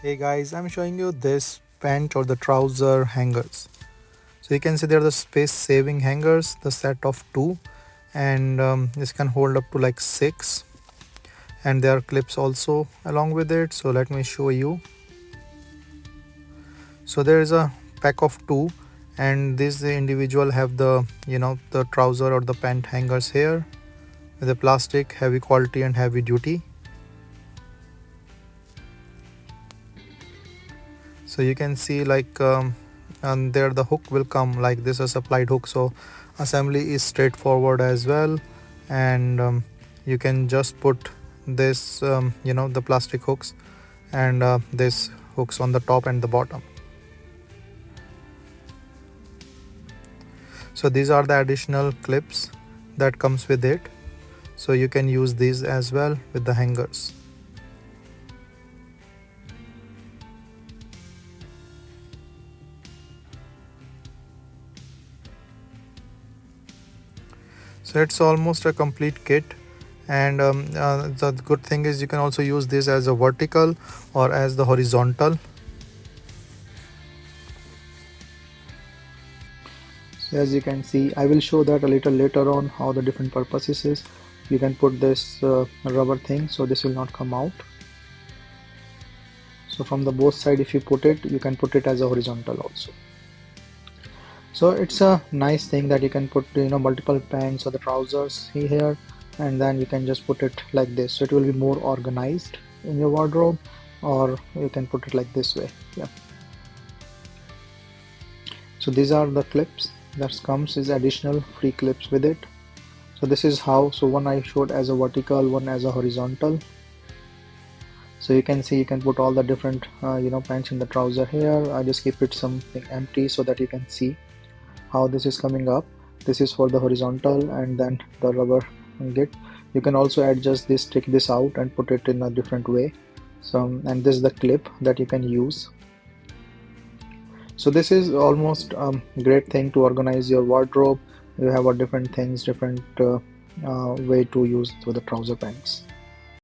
Hey guys, I'm showing you this pant or the trouser hangers. So you can see they're the space saving hangers, the set of two, and this can hold up to like six, and there are clips also along with it. So let me show you. So there is a pack of two, and this individual have the the trouser or the pant hangers here with the plastic, heavy quality and heavy duty. So you can see like and there the hook will come like this, a supplied hook, so assembly is straightforward as well. And you can just put this the plastic hooks and this hooks on the top and the bottom. So these are the additional clips that comes with it, so you can use these as well with the hangers. So it's almost a complete kit. And the good thing is you can also use this as a vertical or as the horizontal. So as you can see, I will show that a little later on how the different purposes is. You can put this rubber thing so this will not come out. So from the both side, if you put it, you can put it as a horizontal also. So it's a nice thing that you can put multiple pants or the trousers here, and then you can just put it like this, so it will be more organized in your wardrobe, or you can put it like this way. Yeah. So these are the clips that comes as additional free clips with it. So this is how, so one I showed as a vertical, one as a horizontal. So you can see you can put all the different pants in the trouser here. I just keep it something empty so that you can see how this is coming up. This is for the horizontal, and then the rubber git. You can also adjust this, take this out and put it in a different way. So, and this is the clip that you can use. So this is almost great thing to organize your wardrobe. You have a different things, different way to use for the trouser pants.